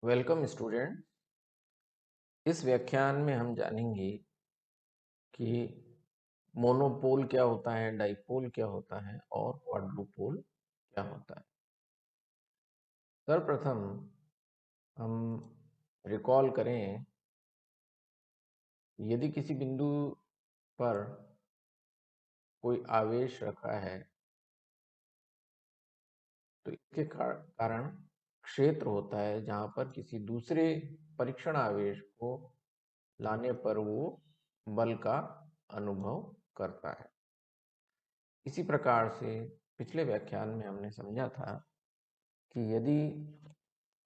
Welcome student. इस व्याख्यान में हम जानेंगे कि मोनोपोल क्या होता है, डाइपोल क्या होता है और क्वाड्रुपोल क्या होता है। सर्वप्रथम हम रिकॉल करें, यदि किसी बिंदु पर कोई आवेश रखा है तो इसके कारण क्षेत्र होता है, जहां पर किसी दूसरे परीक्षण आवेश को लाने पर वो बल का अनुभव करता है। इसी प्रकार से पिछले व्याख्यान में हमने समझा था कि यदि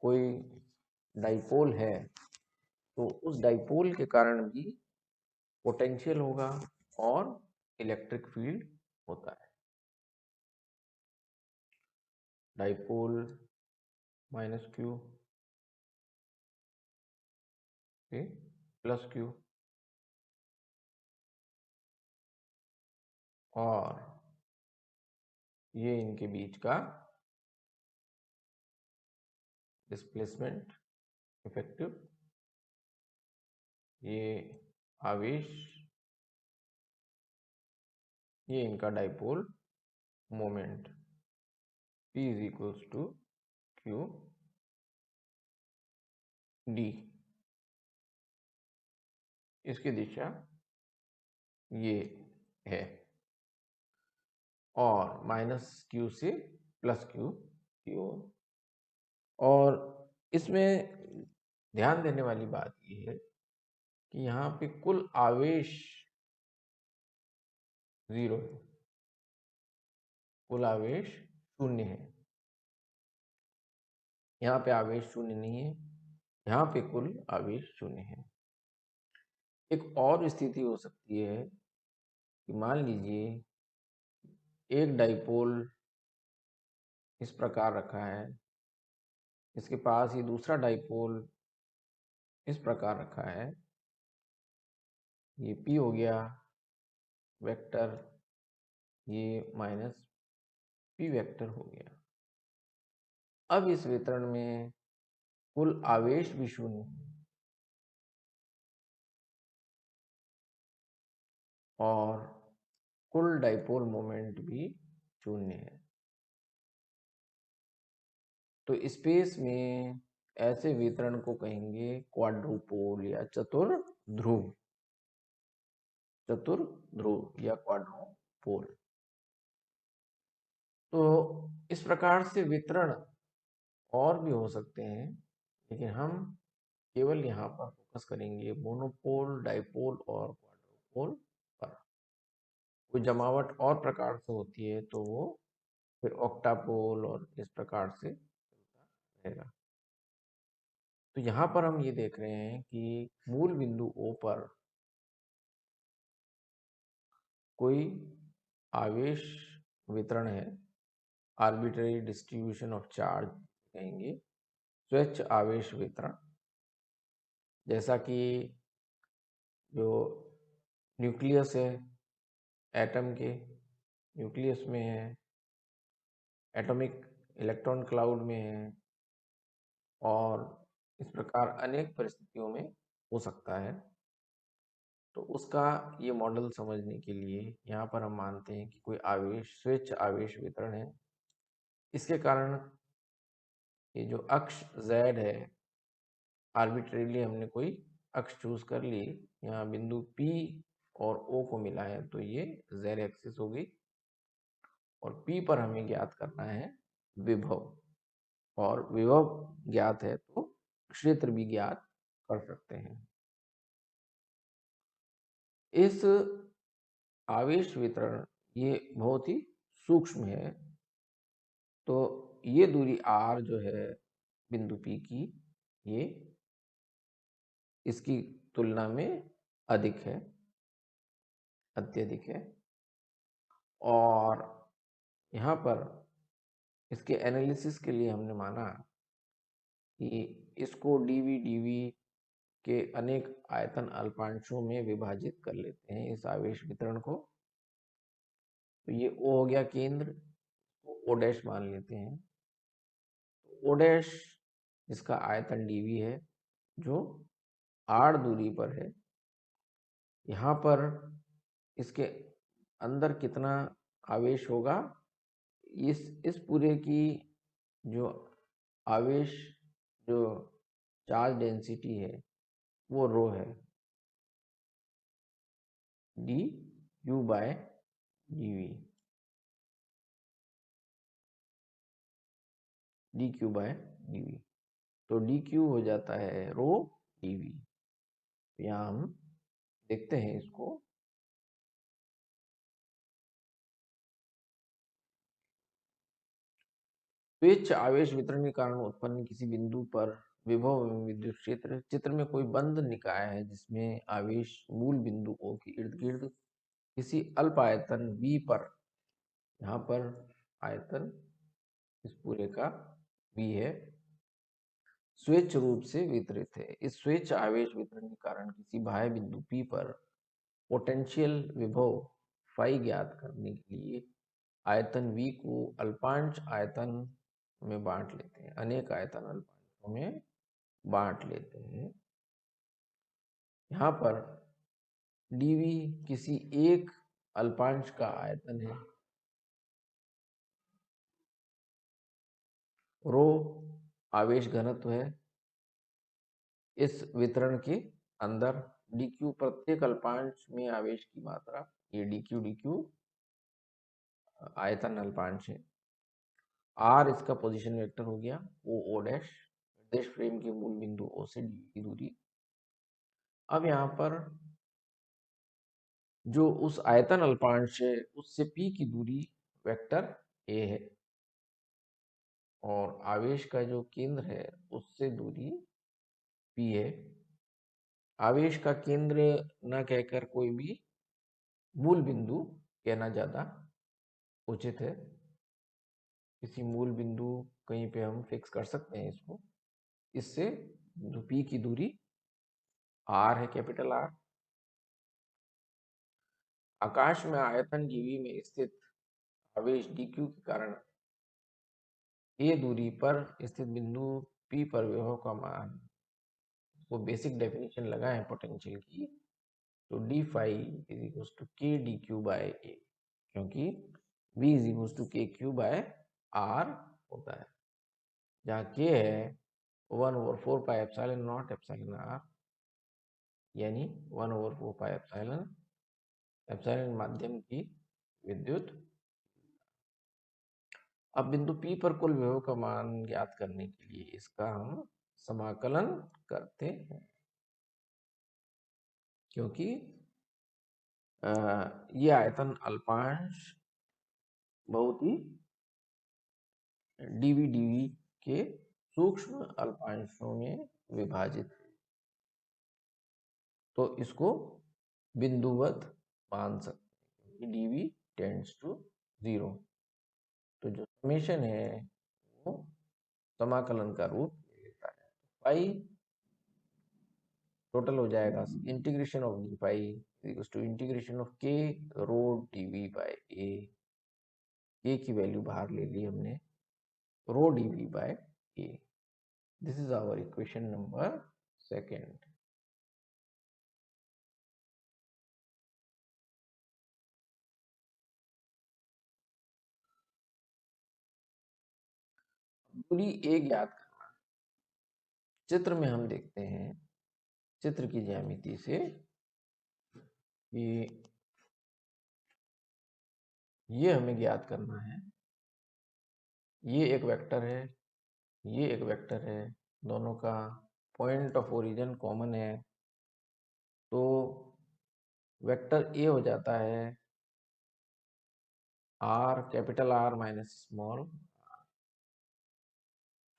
कोई डाइपोल है तो उस डाइपोल के कारण भी पोटेंशियल होगा और इलेक्ट्रिक फील्ड होता है। Dipole minus Q plus Q और ये इनके बीच का डिस्प्लेसमेंट इफेक्टिव, ये आवेश, ये इनका dipole moment P is equals to Q D। इसकी दिशा ये है और माइनस क्यू से प्लस क्यू की ओर। और इसमें ध्यान देने वाली बात ये है कि यहाँ पे कुल आवेश 0 है, कुल आवेश 0 है। यहाँ पे आवेश 0 नहीं है, यहाँ पे कुल आवेश 0 है। एक और स्थिति हो सकती है कि मान लीजिए एक डाइपोल इस प्रकार रखा है, इसके पास ये दूसरा डाइपोल इस प्रकार रखा है, ये P हो गया वेक्टर, ये माइनस P वेक्टर हो गया। अब इस वितरण में कुल आवेश भी 0 है और कुल डाइपोल मोमेंट भी 0 है। तो स्पेस में ऐसे वितरण को कहेंगे क्वाड्रुपोल या चतुर्ध्रुव या क्वाड्रुपोल। तो इस प्रकार से वितरण और भी हो सकते हैं, लेकिन हम केवल यहाँ पर फोकस करेंगे मोनोपोल, डाइपोल और क्वाड्रुपोल पर। कोई जमावट और प्रकार से होती है तो वो फिर ऑक्टापोल और इस प्रकार से चलता रहेगा। तो यहाँ पर हम ये देख रहे हैं कि मूल बिंदु O पर कोई आवेश वितरण है, आर्बिट्रेरी डिस्ट्रीब्यूशन ऑफ चार्ज कहेंगे, स्वैच्छ आवेश वितरण। जैसा कि जो न्यूक्लियस है, एटम के न्यूक्लियस में है, एटॉमिक इलेक्ट्रॉन क्लाउड में है और इस प्रकार अनेक परिस्थितियों में हो सकता है। तो उसका ये मॉडल समझने के लिए यहाँ पर हम मानते हैं कि कोई आवेश स्वैच्छ आवेश वितरण है। इसके कारण ये जो अक्ष Z है, आर्बिट्रेरली हमने कोई अक्ष चूज कर ली, यहाँ बिंदु P और O को मिला है तो ये Z एक्सिस होगी और P पर हमें ज्ञात करना है विभव, और विभव ज्ञात है तो क्षेत्र भी ज्ञात कर सकते हैं। इस आवेश वितरण ये बहुत ही सूक्ष्म है, तो ये दूरी r जो है बिंदु P की, ये इसकी तुलना में अधिक है, अत्यधिक है। और यहाँ पर इसके एनालिसिस के लिए हमने माना कि इसको dV के अनेक आयतन अल्पांशों में विभाजित कर लेते हैं इस आवेश वितरण को। तो ये O हो गया केंद्र, O डैश मान लेते हैं। O डैश जिसका आयतन dv है, जो r दूरी पर है। यहाँ पर इसके अंदर कितना आवेश होगा, इस पूरे की जो आवेश, जो चार्ज डेंसिटी है, वो रो है, D Q by D V, D Q by D V. तो डी क्यू हो जाता है रो डीवी। यहाँ हम देखते हैं इसको। स्वेच्छ आवेश वितरण के कारण उत्पन्न किसी बिंदु पर विभव एवं विद्युत क्षेत्र। चित्र में कोई बंद निकाय है जिसमें आवेश मूल बिंदु O के इर्द गिर्द किसी अल्प आयतन V पर, यहाँ पर आयतन इस पूरे का V है, स्वेच्छ रूप से वितरित है। इस स्वेच्छ आवेश वितरण के कारण किसी बाह्य बिंदु P पर पोटेंशियल विभव फाई ज्ञात करने के लिए आयतन V को अल्पांश आयतन में बांट लेते हैं, अनेक आयतन अल्पांशों में बांट लेते हैं। यहाँ पर dV किसी एक अल्पांश का आयतन है, रो आवेश घनत्व है। इस वितरण के अंदर dq प्रत्येक अल्पांश में आवेश की मात्रा, ये dq आयतन अल्पांश है। r इसका पोजीशन वेक्टर हो गया, o डैश निर्देश फ्रेम के मूल बिंदु O से d की दूरी। अब यहाँ पर जो उस आयतन अल्पांश है उससे p की दूरी वेक्टर a है, और आवेश का जो केंद्र है उससे दूरी p है। आवेश का केंद्र न कहकर कोई भी मूल बिंदु कहना ज्यादा उचित है। किसी मूल बिंदु कहीं पे हम फिक्स कर सकते हैं इसको। इससे जो p की दूरी r है, कैपिटल R। आकाश में आयतन dv में स्थित आवेश dq के कारण a दूरी पर स्थित बिंदु p पर विभव का मान, वो बेसिक डेफिनेशन लगाए पोटेंशियल की, तो d phi is equal to k dq by a, क्योंकि v is equal to kq by r होता है, जहाँ k है 1/4 pi epsilon naught epsilon r, यानी 1/4 पाई एप्सिलॉन माध्यम की विद्युत। अब बिंदु P पर कुल विभव का मान ज्ञात करने के लिए इसका हम समाकलन करते हैं, क्योंकि ये आयतन अल्पांश बहुत ही dv के सूक्ष्म अल्पांशों में विभाजित है, तो इसको बिंदुवत मान सकते हैं। dv टेंड्स टू 0, तो जो समेशन है वो समाकलन का रूप लेता है। पाई टोटल हो जाएगा integration of D pi equals to integration of k rho dv by a। k की वैल्यू बाहर ले ली हमने, rho dv by a। This is our equation number 2। दूरी a ज्ञात करना। चित्र में हम देखते हैं, चित्र की ज्यामिति से, कि ये हमें ज्ञात करना है। ये एक वेक्टर है, ये एक वेक्टर है, दोनों का पॉइंट ऑफ ओरिजिन कॉमन है, तो वेक्टर ए हो जाता है r capital R minus small.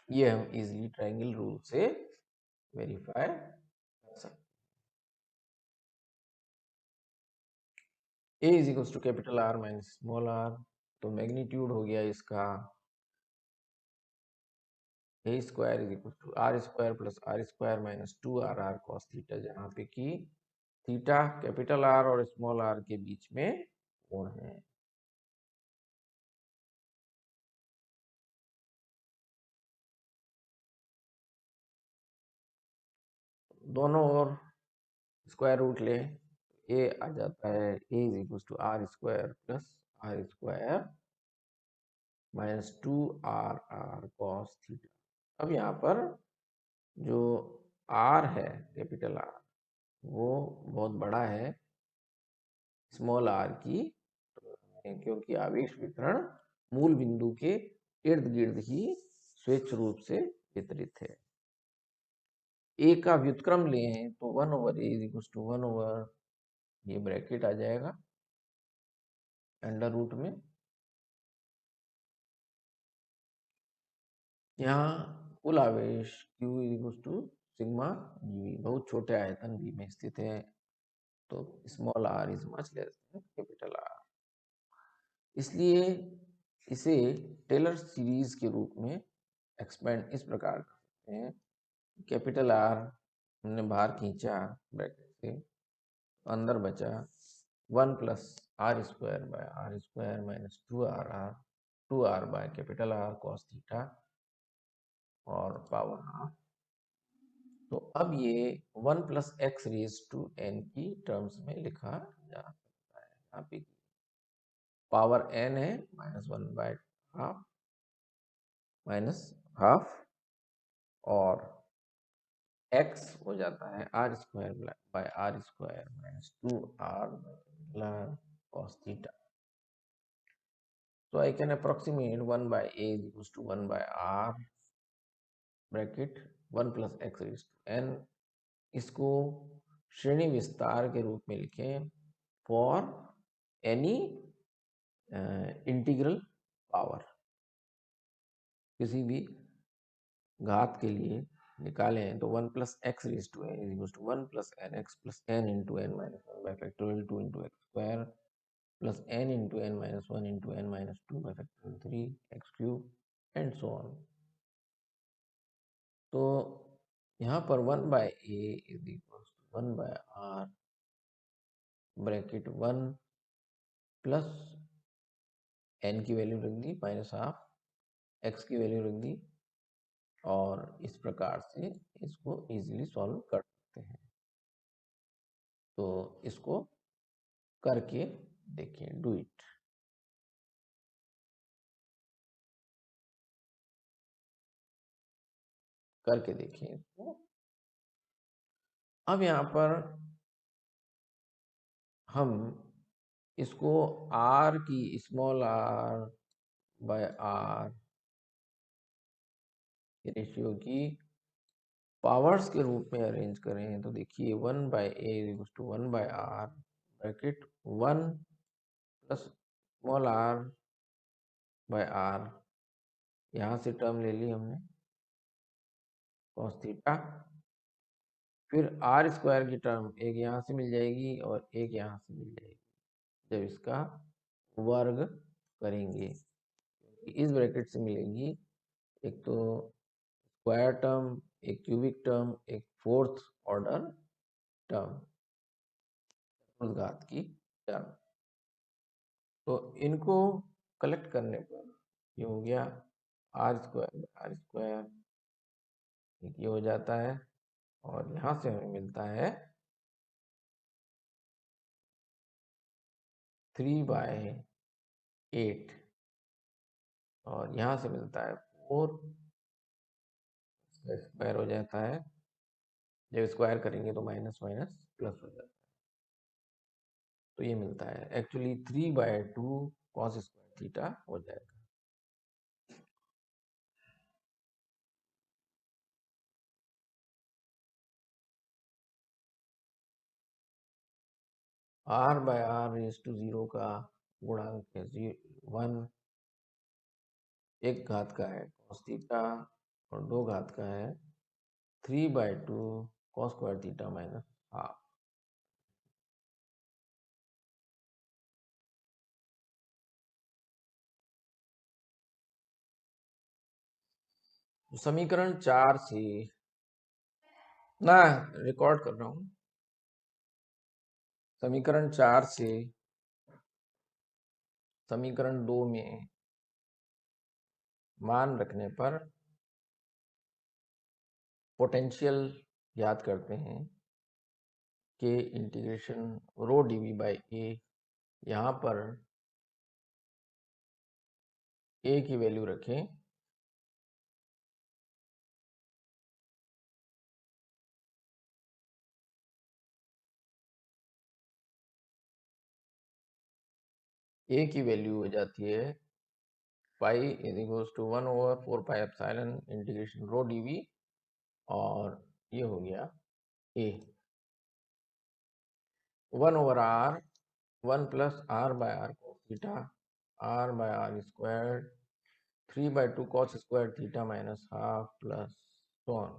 ये हम इजीली ट्रायंगल रूल से वेरीफाई कर सकते हैं। a is equal to capital R minus small r, तो मैग्नीट्यूड हो गया इसका a square is equal to r square plus r square minus 2rr cos theta, जहाँ पे कि थीटा कैपिटल R और स्मॉल r के बीच में कोण है। दोनों ओर स्क्वायर रूट ले, ए आ जाता है A is equal to R square plus R square minus 2 R cos theta. अब यहाँ पर जो आर है, कैपिटल आर, वो बहुत बड़ा है स्मॉल आर की, क्योंकि आवेश वितरण मूल बिंदु के इर्द गिर्द ही स्वेच्छ रूप से वितरित है। ए का व्युत्क्रम लें तो 1/a इज इक्वल टू 1/, ये ब्रैकेट आ जाएगा अंडर रूट में। यहाँ कुल आवेश Q is equal to sigma GV, बहुत छोटे आयतन V में स्थित है, तो small r is much less than capital R। इसलिए इसे टेलर सीरीज के रूप में एक्सपेंड इस प्रकार कर सकते हैं। कैपिटल R हमने बाहर खींचा ब्रैकेट से, अंदर बचा 1 plus R square by R square minus 2r by capital R cos theta और पावर हाफ। तो अब ये 1 plus X raise to N की टर्म्स में लिखा जा सकता है। यहाँ पे पावर n है -1/2 माइनस हाफ, और x हो जाता है R square by R square minus 2r cos theta. So I can approximate 1/a is equals to 1/r bracket 1 plus X raise to n। इसको श्रेणी विस्तार के रूप में लिखें फॉर एनी इंटीग्रल पावर, किसी भी घात के लिए निकालें तो 1 plus X raise to N is equal to 1 plus N X plus N into N minus 1 by factorial 2 into X square plus N into N minus 1 into N minus 2 by factorial 3 X cube and so on. तो यहाँ पर 1/a is equal to 1/r bracket 1 plus N की value रख दी minus half, X की value रख दी, और इस प्रकार से इसको इजीली सॉल्व कर सकते हैं। तो इसको करके देखिए, डू इट। करके देखिए इसको। अब यहाँ पर हम इसको r की small r by r ratio की पावर्स के रूप में अरेंज करें तो देखिए 1/a equal to 1/r bracket 1 plus small r by r, यहाँ से टर्म ले ली हमने cos थीटा, फिर r स्क्वायर की टर्म एक यहाँ से मिल जाएगी और एक यहाँ से मिल जाएगी जब इसका वर्ग करेंगे। इस ब्रैकेट से मिलेगी एक तो स्क्वायर टर्म, एक क्यूबिक टर्म, एक फोर्थ ऑर्डर टर्म, घात की टर्म। तो इनको कलेक्ट करने पर ये हो गया आर स्क्वायर, ये हो जाता है, और यहाँ से हमें मिलता है 3/8, और यहाँ से मिलता है 4 स्क्वायर हो जाता है, जब स्क्वायर करेंगे तो माइनस माइनस प्लस हो जाता है, तो ये मिलता है एक्चुअली 3/2 cos स्क्वायर थीटा हो जाएगा। r/r रेज टू 0 का गुणांक है 1, एक घात का है cos थीटा और दो घात का है 3/2 cos square theta minus half. समीकरण 4 से ना, रिकॉर्ड कर रहा हूं। समीकरण 4 से समीकरण 2 में मान रखने पर पोटेंशियल ज्ञात करते हैं कि इंटीग्रेशन रो dv बाई ए, यहाँ पर ए की वैल्यू रखें ए की वैल्यू हो जाती है pi is equals to 1/4 pi integration rho dv, और ये हो गया A 1/r 1 plus r by r cos theta r by r square 3/2 cos square theta minus half plus so on।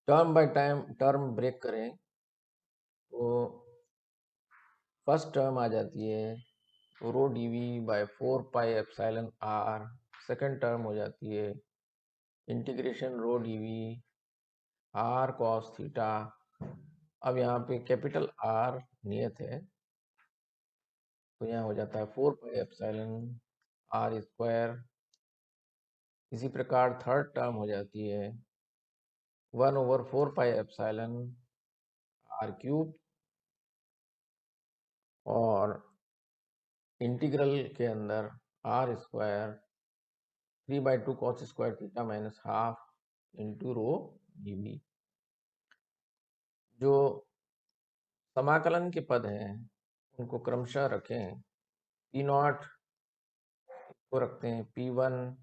Term by term break करें तो first term आ जाती है rho dv by 4 pi epsilon r, second term हो जाती है integration rho dv r cos theta. अब यहाँ पे कैपिटल R नियत है तो यहाँ हो जाता है 4 पाई एप्सिलॉन r स्क्वायर। इसी प्रकार थर्ड टर्म हो जाती है 1/4 पाई एप्सिलॉन r क्यूब, और इंटीग्रल के अंदर r square 3/2 cos square theta minus half into rho dv। जो समाकलन के पद हैं उनको क्रमशः रखें, P0 को रखते हैं P1,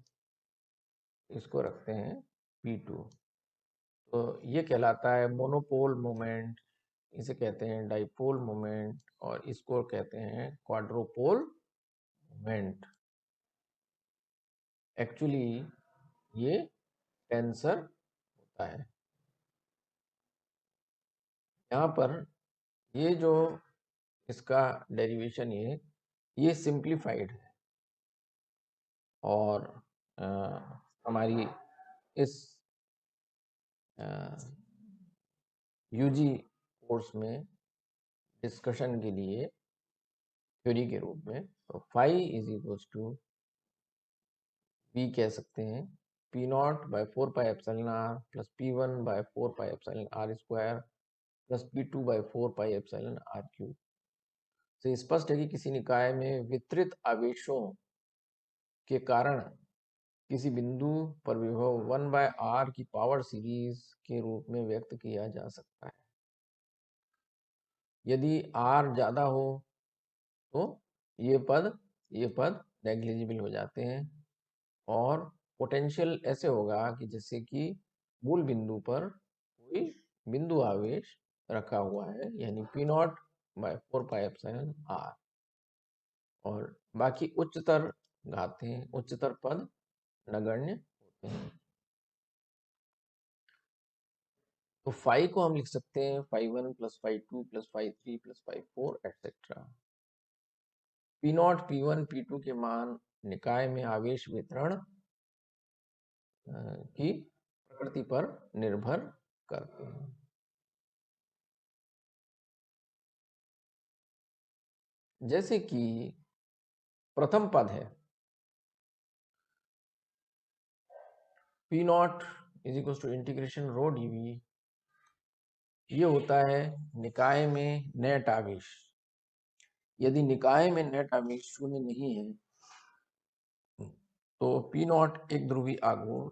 इसको रखते हैं P2। तो ये कहलाता है मोनोपोल मोमेंट, इसे कहते हैं डाइपोल मोमेंट, और इसको कहते हैं क्वाड्रोपोल मोमेंट। एक्चुअली ये टेंसर होता है। यहाँ पर ये जो इसका डेरिवेशन ये सिंप्लीफाइड है, और हमारी इस यूजी कोर्स में डिस्कशन के लिए थ्योरी के रूप में तो फाई इज इक्वल्स टू बी कह सकते हैं P0 by 4 pi epsilon r plus P1 by 4 pi epsilon r square plus P2 by 4 pi epsilon r cube. से स्पष्ट है कि किसी निकाय में वितरित आवेशों के कारण किसी बिंदु पर विभव 1 बाय r की पावर सीरीज के रूप में व्यक्त किया जा सकता है। यदि r ज्यादा हो तो ये पद नेग्लिजिबल हो जाते हैं, और पोटेंशियल ऐसे होगा कि जैसे कि मूल बिंदु पर कोई बिंदु आवेश रखा हुआ है, यानी P0 by 4 pi epsilon r, और बाकी उच्चतर पद नगण्य होते हैं। तो फाई को हम लिख सकते हैं φ1 plus φ2 plus φ3 plus φ4 etcetera. P0 P1 P2 के मान निकाय में आवेश वितरण की प्रकृति पर निर्भर करते हैं। जैसे कि प्रथम पद है P0 is equal to integration rho dv, ये होता है निकाय में नेट आवेश। यदि निकाय में नेट आवेश शून्य नहीं है तो P0 एक ध्रुवी आघूर्ण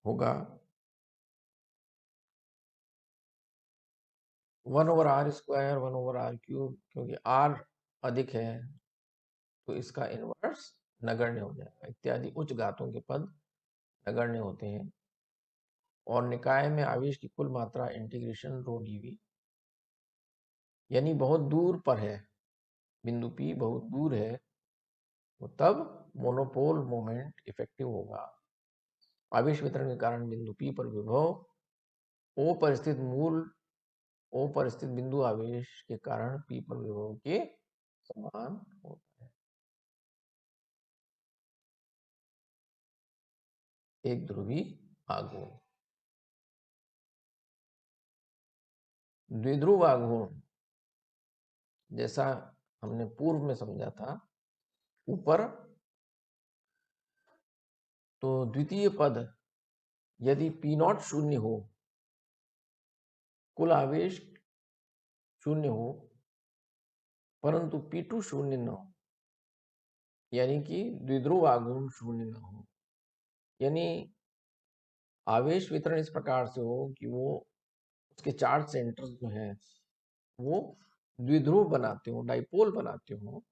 होगा 1/r स्क्वायर 1/r क्यूब, क्योंकि r अधिक है तो इसका इनवर्स नगण्य हो जाएगा, इत्यादि उच्च घातों के पद नगण्य होते हैं। और निकाय में आवेश की कुल मात्रा इंटीग्रेशन रो dv, यानी बहुत दूर पर है, बिंदु P बहुत दूर है, तो तब मोनोपोल मोमेंट इफेक्टिव होगा। आवेश वितरण के कारण बिंदु P पर विभव O पर स्थित बिंदु आवेश के कारण P पर विभव के समान होता है। एक ध्रुवी आघूर्ण। द्विध्रुव आघूर्ण जैसा हमने पूर्व में समझा था, ऊपर तो द्वितीय पद यदि P नॉट शून्य हो, कुल आवेश शून्य हो, परंतु P2 शून्य न हो, यानी कि द्विध्रुव आघूर्ण शून्य न हो, यानी आवेश वितरण इस प्रकार से हो कि वो उसके चार्ज सेंटर्स जो हैं वो द्विध्रुव बनाते हो, डाइपोल बनाते हो,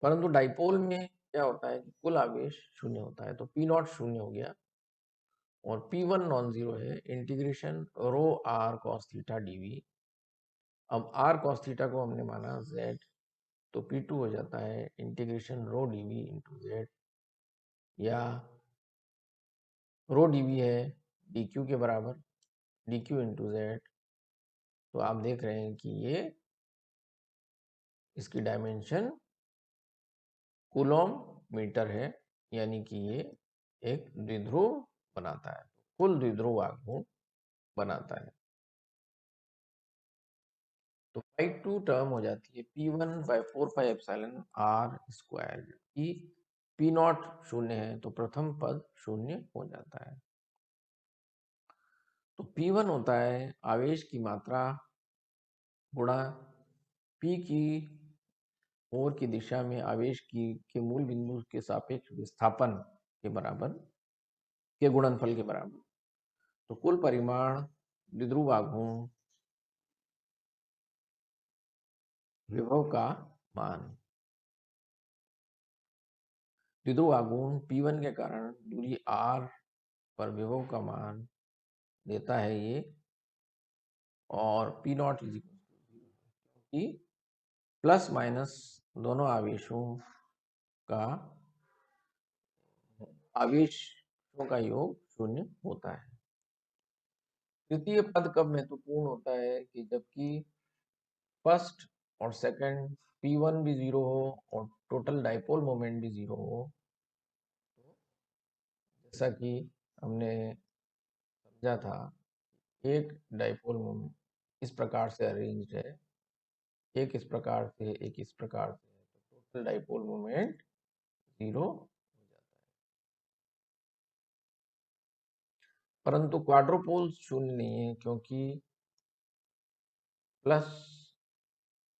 परंतु डाइपोल में क्या होता है कि कुल आवेश शून्य होता है। तो P नॉट शून्य हो गया और P1 नॉन जीरो है, इंटीग्रेशन रो r cos थीटा dv। अब r cos थीटा को हमने माना z, तो P2 हो जाता है integration rho dv into z, या रो dv है dq के बराबर, dq इंटू z। तो आप देख रहे हैं कि ये इसकी डायमेंशन कूलॉम मीटर है, यानी कि ये एक द्विध्रुव बनाता है, कुल द्विध्रुव आघूर्ण बनाता है। तो phi2 टर्म हो जाती है P1/4πε r², कि P नॉट शून्य है तो प्रथम पद शून्य हो जाता है। तो P1 होता है आवेश की मात्रा गुणा P की ओर की दिशा में आवेश की के मूल बिंदु के सापेक्ष विस्थापन के बराबर, के गुणनफल के बराबर। तो कुल परिमाण द्विध्रुव आघूर्ण विभव का मान, द्विध्रुव आघूर्ण P1 के कारण दूरी r पर विभव का मान देता है ये, और P not is equal two plus minus दोनों आवेशों का आवेशों का योग शून्य होता है। तृतीय पद कब महत्वपूर्ण होता है कि जबकि फर्स्ट और सेकंड P1 भी जीरो हो और टोटल डाइपोल मोमेंट भी जीरो हो। जैसा कि हमने समझा था, एक डाइपोल मोमेंट इस प्रकार से अरेंज्ड है, एक इस प्रकार से, एक इस प्रकार से, तो टोटल डाइपोल मोमेंट जीरो हो जाता है। परंतु क्वाड्रोपोल्स शून्य नहीं है, क्योंकि प्लस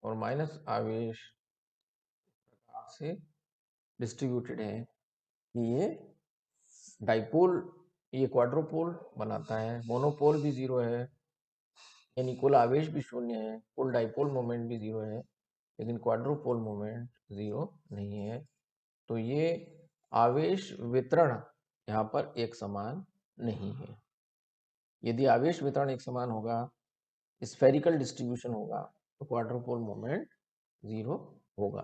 और माइनस आवेश प्रकार से डिस्ट्रीब्यूटेड है कि ये डाइपोल, ये क्वाड्रोपोल बनाता है। मोनोपोल भी जीरो है, यानी कुल आवेश भी शून्य है, कुल डाइपोल मोमेंट भी जीरो है, लेकिन क्वाड्रोपोल मोमेंट जीरो नहीं है। तो ये आवेश वितरण यहाँ पर एक समान नहीं है। यदि आवेश वितरण एक समान होगा, स्फेरिकल डिस्ट्रीब्यूशन होगा, तो क्वाड्रोपोल मोमेंट जीरो होगा।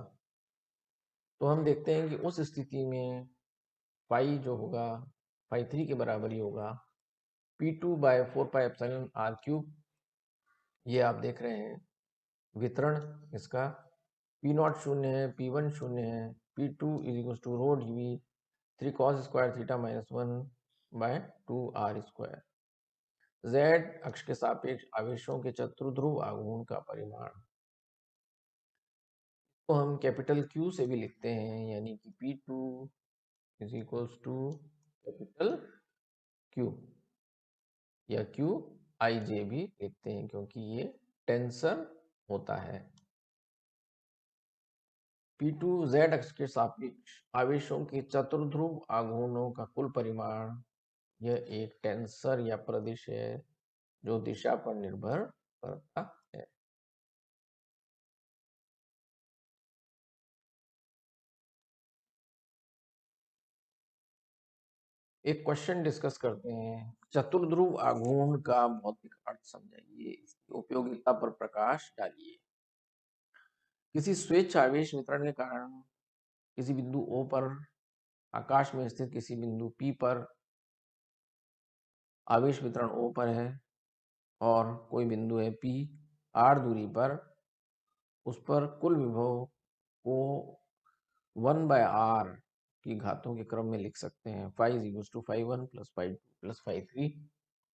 तो हम देखते हैं कि उस स्थिति में फाई जो होगा phi3 के बराबर ही होगा P2/4πε r³। ये आप देख रहे हैं वितरण इसका, P नॉट शून्य है, P1 शून्य है, P2 is equal to rho dv 3 cos square theta -1/2r²। z अक्ष के सापेक्ष आवेशों के चतुर्ध्रुव आघूर्ण का परिमाण तो हम कैपिटल Q से भी लिखते हैं, यानी कि P2 is equals to capital Q, या QIJ भी लिखते हैं, क्योंकि ये टेंसर होता है। P2 z अक्ष के सापेक्ष आवेशों के चतुर्ध्रुव आघूर्णों का कुल परिमाण, यह एक टेंसर या प्रदिश है जो दिशा पर निर्भर करता है। एक क्वेश्चन डिस्कस करते हैं, चतुर्ध्रुव आघूर्ण का भौतिक अर्थ समझाइए, इसकी उपयोगिता पर प्रकाश डालिए। किसी स्वेच्छ आवेश वितरण के कारण किसी बिंदु O पर आकाश में स्थित किसी बिंदु P पर आवेश वितरण O पर है, और कोई बिंदु है P r दूरी पर, उस पर कुल विभव को 1/r की घातों के क्रम में लिख सकते हैं। phi is equals to phi1 plus phi2 plus phi3,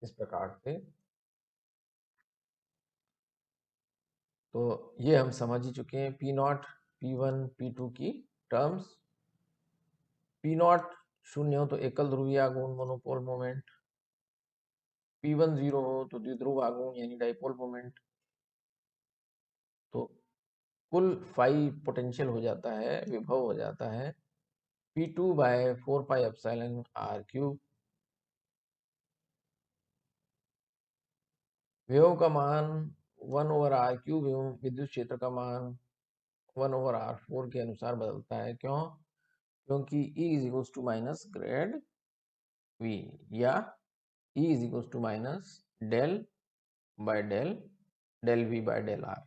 इस प्रकार से। तो ये हम समझ ही चुके हैं P0, P1, P2 की टर्म्स। पी नॉट शून्य हो तो एकल ध्रुवीय आघूर्ण मोनोपोल मोमेंट, P1 0 हो तो द्विध्रुव आघूर्ण यानी डाइपोल मोमेंट। तो कुल फाई पोटेंशियल हो जाता है, विभव हो जाता है P2 by 4 pi epsilon R cube. विभव का मान 1 ओवर R क्यूब एवं विद्युत क्षेत्र का मान 1 ओवर R4 के अनुसार बदलता है। क्यों? क्योंकि E is equal to minus grad V या E is equal to minus del by del V by del R।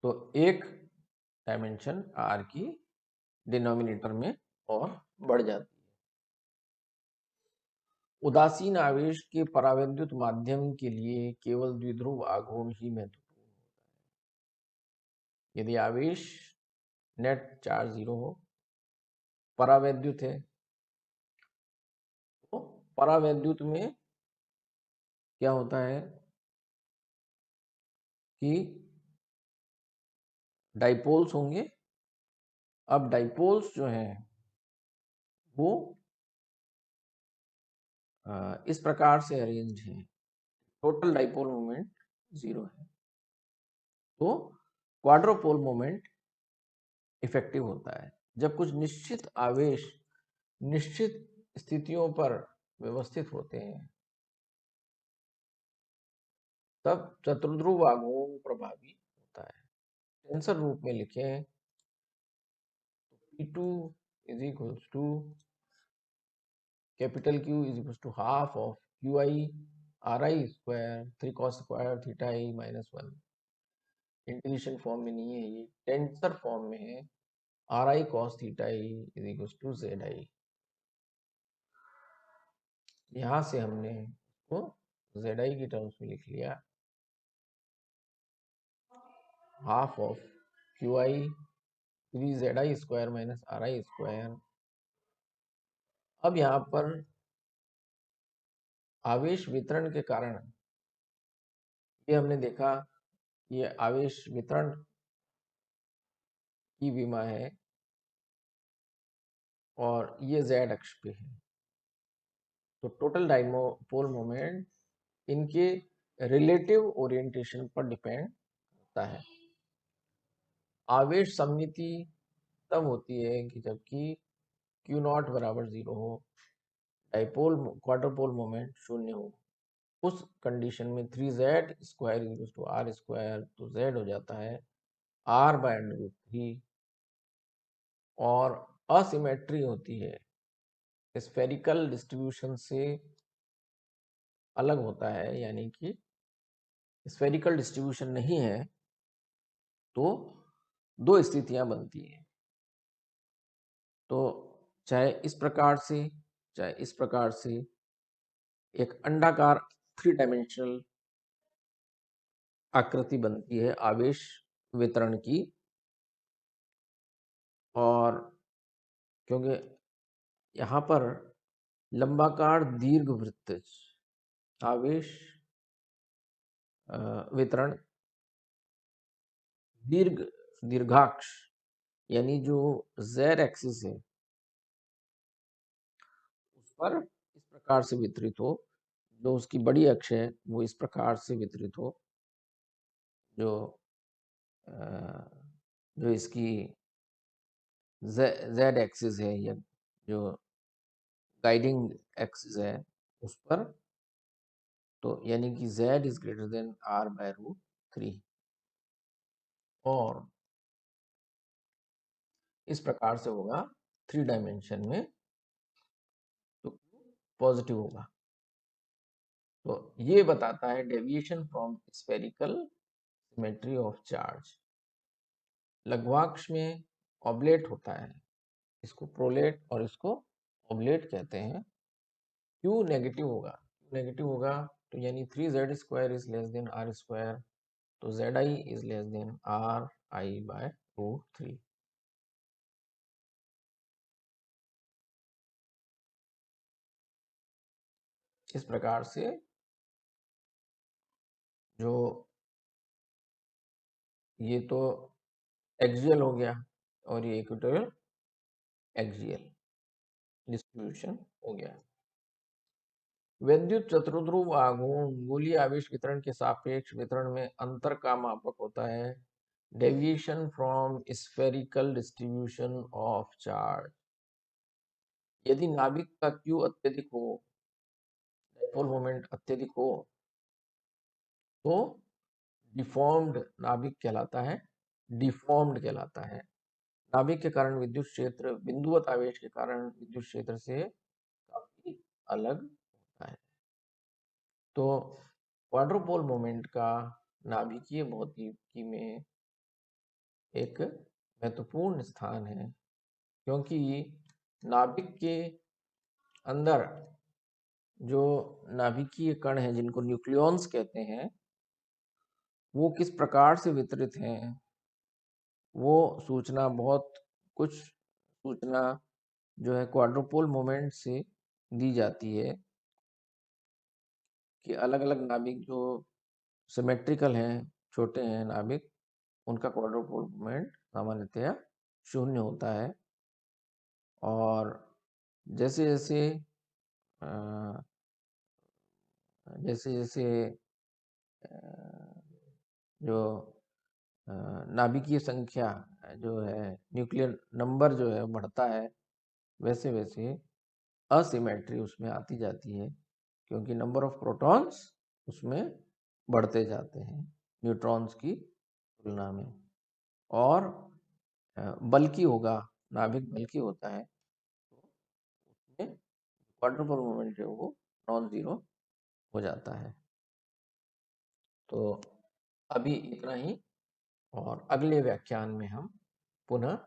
तो एक डायमेंशन R की डिनोमिनेटर में और बढ़ जाती है। उदासीन आवेश के परावैद्युत माध्यम के लिए केवल द्विध्रुव आघूर्ण ही महत्वपूर्ण होता है। यदि आवेश नेट चार्ज 0 हो, परावैद्युत है, तो परावैद्युत में क्या होता है कि डाइपोल्स होंगे। अब डाइपोल्स जो हैं वो इस प्रकार से अरेंज हैं, टोटल डाइपोल मोमेंट 0 है, तो क्वाड्रोपोल मोमेंट इफेक्टिव होता है। जब कुछ निश्चित आवेश निश्चित स्थितियों पर व्यवस्थित होते हैं तब चतुर्ध्रुव आघूर्ण प्रभावी होता है। टेंसर रूप में लिखें P2 is equals to capital Q is equals to half of QI RI square 3 cos square theta I minus 1। Integration form में नहीं है, ये टेंसर फॉर्म में है। RI cos theta I is equals to ZI। यहाँ से हमने इसको ZI की टर्म्स में लिख लिया, half of QI 3ZI square minus RI square. अब यहाँ पर आवेश वितरण के कारण ये हमने देखा, ये आवेश वितरण की विमा है और ये Z अक्ष पे है। तो टोटल डाइपोल मोमेंट इनके रिलेटिव ओरिएंटेशन पर डिपेंड करता है। आवेश सममिति तब होती है कि जबकि Q नॉट बराबर 0 हो, डाइपोल क्वाड्रपोल मोमेंट 0 हो। उस कंडीशन में 3Z square equals to R square, तो Z हो जाता है R बाय √3। और असिमेट्री होती है, स्फेरिकल डिस्ट्रीब्यूशन से अलग होता है, यानी कि स्फेरिकल डिस्ट्रीब्यूशन नहीं है तो दो स्थितियां बनती हैं। तो चाहे इस प्रकार से चाहे इस प्रकार से एक अंडाकार 3 डायमेंशनल आकृति बनती है आवेश वितरण की। और क्योंकि यहाँ पर लंबाकार दीर्घवृत्तज आवेश वितरण दीर्घाक्ष यानी जो Z एक्सिस है उस पर इस प्रकार से वितरित हो, जो उसकी बड़ी अक्ष है वो इस प्रकार से वितरित हो, जो जो इसकी Z एक्सिस है या जो गाइडिंग एक्सिस है उस पर, तो यानी कि Z is greater than R by √3। और इस प्रकार से होगा 3 डायमेंशन में, तो पॉजिटिव होगा। तो ये बताता है deviation from spherical symmetry of charge. लघुवाक्ष में ऑब्लेट होता है, इसको प्रोलेट और इसको ऑब्लेट कहते हैं। Q नेगेटिव होगा तो यानी 3Z square is less than R square, तो ZI is less than RI by √3। इस प्रकार से जो ये तो एक्सियल हो गया और ये इक्वेटोरियल एक्सियल डिस्ट्रीब्यूशन हो गया। विद्युत चतुर्ध्रुव आघूर्ण गोलीय आवेश वितरण के सापेक्ष वितरण में अंतर का मापक होता है। Deviation from spherical distribution of charge. यदि नाभिक का Q अत्यधिक हो, डाइपोल मोमेंट अत्यधिक हो, तो डिफॉर्म्ड नाभिक कहलाता है, डिफॉर्म्ड कहलाता है। नाभिक के कारण विद्युत क्षेत्र बिंदुवत आवेश के कारण विद्युत क्षेत्र से काफी अलग होता है। तो क्वाड्रुपोल मोमेंट का नाभिकीय भौतिकी में एक महत्वपूर्ण स्थान है, क्योंकि नाभिक के अंदर जो नाभिकीय कण हैं, जिनको न्यूक्लियॉन्स कहते हैं, वो किस प्रकार से वितरित हैं, वो सूचना बहुत कुछ सूचना जो है क्वाड्रुपोल मोमेंट से दी जाती है कि अलग अलग नाभिक जो सिमेट्रिकल हैं, छोटे हैं नाभिक, उनका क्वाड्रुपोल मोमेंट सामान्यतया 0 होता है। और जैसे जैसे जैसे जैसे जो नाभिकीय संख्या जो है, न्यूक्लियर नंबर जो है बढ़ता है, वैसे वैसे असिमेट्री उसमें आती जाती है, क्योंकि नंबर ऑफ प्रोटॉन्स उसमें बढ़ते जाते हैं न्यूट्रॉन्स की तुलना में। और बल्कि होगा, नाभिक बल्कि होता है, तो उसमें क्वाड्रुपल मोमेंट जो वो नॉन जीरो हो जाता है। तो अभी इतना ही, और अगले व्याख्यान में हम पुनः